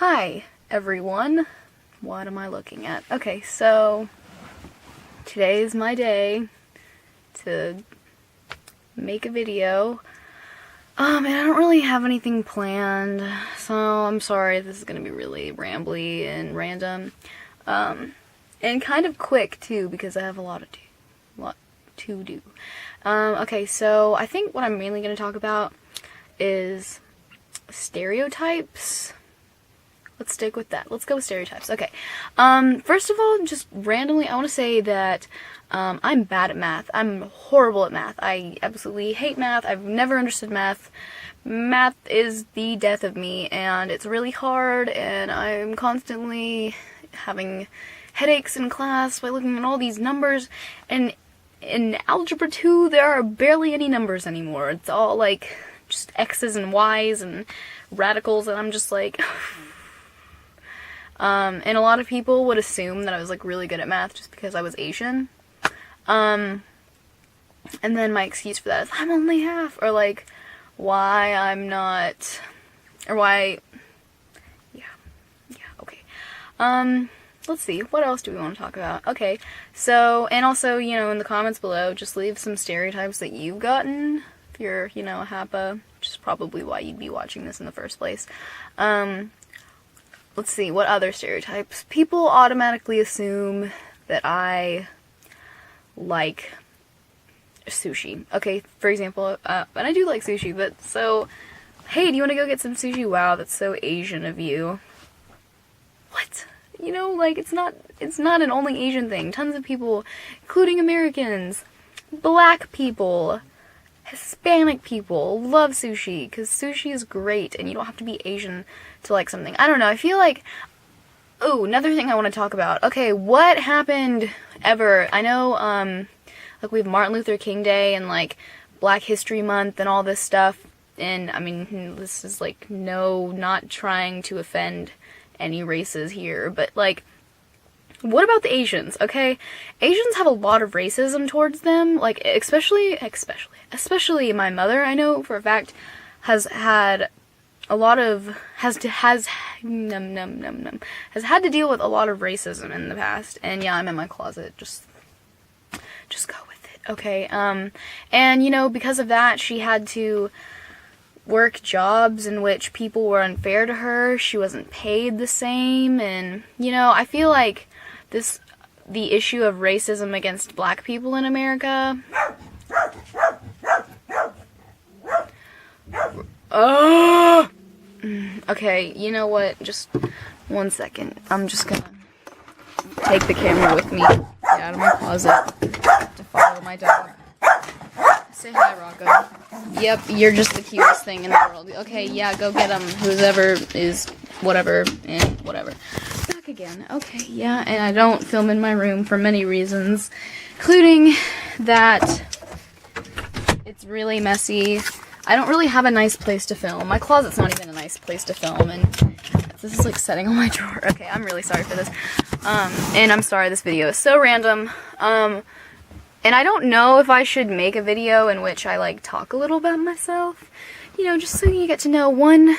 Hi, everyone. What am I looking at? Okay, so today is my day to make a video. And I don't really have anything planned, so I'm sorry if this is gonna be really rambly and random. And kind of quick too, because I have a lot to do. Okay, so I think what I'm mainly gonna talk about is stereotypes. Let's stick with that. Let's go with stereotypes. Okay. First of all, just randomly, I want to say that I'm bad at math. I'm horrible at math. I absolutely hate math. I've never understood math. Math is the death of me, and it's really hard, and I'm constantly having headaches in class by looking at all these numbers, and in Algebra 2, there are barely any numbers anymore. It's all, like, just X's and Y's and radicals, and I'm just like... and a lot of people would assume that I was, like, really good at math just because I was Asian. And then my excuse for that is, I'm only half, or, like, why I'm not, or why, yeah, okay. Let's see, what else do we want to talk about? Okay, so, and also, you know, in the comments below, just leave some stereotypes that you've gotten, if you're, you know, a Hapa, which is probably why you'd be watching this in the first place. Let's see, what other stereotypes? People automatically assume that I like sushi. Okay, for example, and I do like sushi, but so, hey, do you want to go get some sushi? Wow, that's so Asian of you. What? You know, like, it's not an only Asian thing. Tons of people, including Americans, black people, Hispanic people love sushi, because sushi is great, and you don't have to be Asian to like something. I don't know, I feel like... Oh, another thing I want to talk about. Okay, what happened ever? I know, like, we have Martin Luther King Day, and, like, Black History Month, and all this stuff, and, I mean, this is, like, not trying to offend any races here, but, like, what about the Asians, okay? Asians have a lot of racism towards them, like, especially my mother, I know for a fact, has had a lot of, has had to deal with a lot of racism in the past, and yeah, I'm in my closet, just go with it, okay? And, you know, because of that, she had to work jobs in which people were unfair to her, she wasn't paid the same, and, you know, I feel like the issue of racism against black people in America. Okay, you know what? Just 1 second. I'm just gonna take the camera with me out of my closet to follow my dog. Say hi, Rocco. Yep, you're just the cutest thing in the world. Okay, yeah, go get him. Whoever is whatever and whatever. Back again. Okay, yeah, and I don't film in my room for many reasons, including that it's really messy. I don't really have a nice place to film. My closet's not even a nice place to film, and this is like setting on my drawer. Okay, I'm really sorry for this. And I'm sorry this video is so random. And I don't know if I should make a video in which I, like, talk a little about myself. You know, just so you get to know one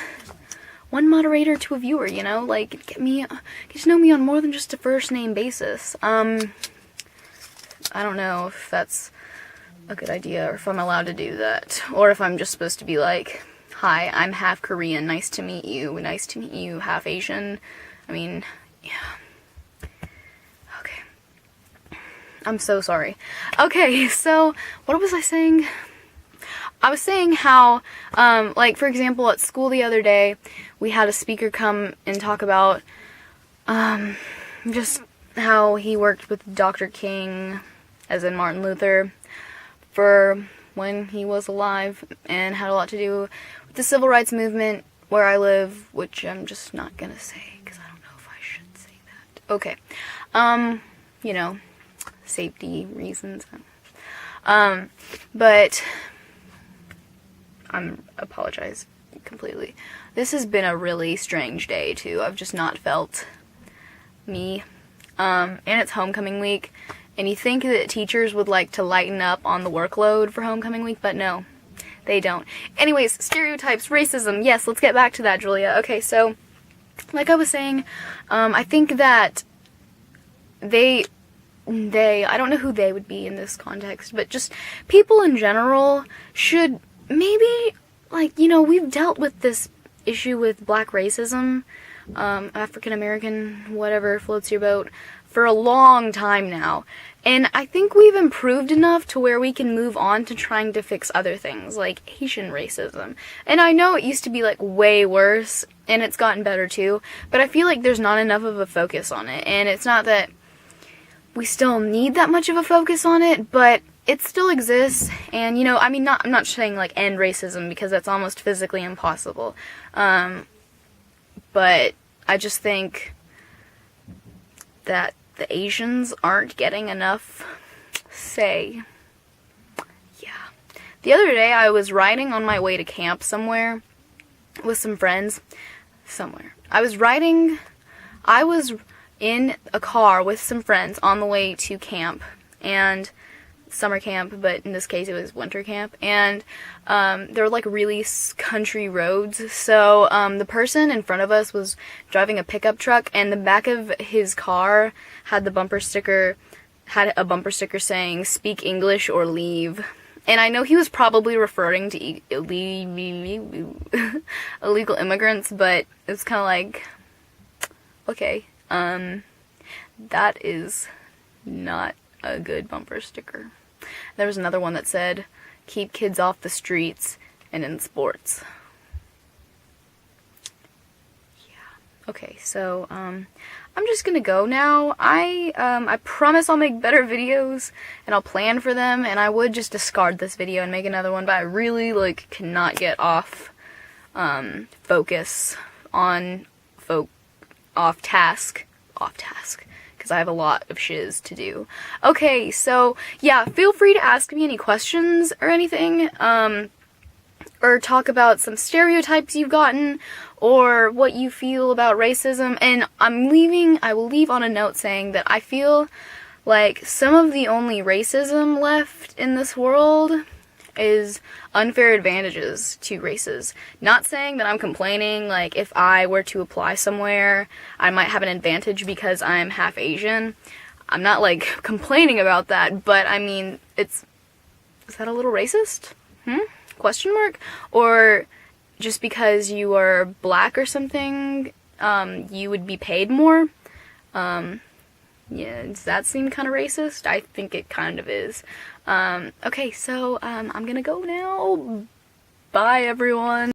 moderator to a viewer, you know? Like, get to know me on more than just a first name basis. I don't know if that's a good idea, or if I'm allowed to do that. Or if I'm just supposed to be like, hi, I'm half Korean, nice to meet you, half Asian. I mean, yeah. I'm so sorry. Okay, so, what was I saying? I was saying how, like, for example, at school the other day, we had a speaker come and talk about, just how he worked with Dr. King, as in Martin Luther, for when he was alive, and had a lot to do with the civil rights movement where I live, which I'm just not gonna say, because I don't know if I should say that. Okay, you know, safety reasons. But apologize completely. This has been a really strange day too. I've just not felt me. And it's homecoming week, and you think that teachers would like to lighten up on the workload for homecoming week, but no, they don't. Anyways, stereotypes, racism. Yes, let's get back to that, Julia. Okay, so like I was saying, I think that they, I don't know who they would be in this context, but just people in general should maybe, like, you know, we've dealt with this issue with black racism, African American, whatever floats your boat, for a long time now. And I think we've improved enough to where we can move on to trying to fix other things, like Asian racism. And I know it used to be, like, way worse, and it's gotten better too, but I feel like there's not enough of a focus on it. And it's not that we still need that much of a focus on it, but it still exists. And, you know, I mean, I'm not saying, like, end racism, because that's almost physically impossible. But I just think that the Asians aren't getting enough say. Yeah. The other day I was riding on my way to camp somewhere with some friends. I was in a car with some friends on the way to camp, and summer camp, but in this case it was winter camp, and there were, like, really country roads, so the person in front of us was driving a pickup truck, and the back of his car had a bumper sticker saying, "Speak English or leave." And I know he was probably referring to illegal immigrants, but it's kind of like, okay, that is not a good bumper sticker. There was another one that said, "Keep kids off the streets and in sports." Yeah. Okay, so, I'm just gonna go now. I promise I'll make better videos, and I'll plan for them, and I would just discard this video and make another one, but I really, like, cannot get off, focus on, off task, because I have a lot of shiz to do. Okay, so, yeah, feel free to ask me any questions or anything, or talk about some stereotypes you've gotten, or what you feel about racism, and I will leave on a note saying that I feel like some of the only racism left in this world is unfair advantages to races. Not saying that I'm complaining, like, if I were to apply somewhere, I might have an advantage because I'm half Asian. I'm not, like, complaining about that, but, I mean, is that a little racist? Question mark? Or just because you are black or something, you would be paid more? Yeah, does that seem kind of racist? I think it kind of is. Okay, so, I'm gonna go now. Bye, everyone.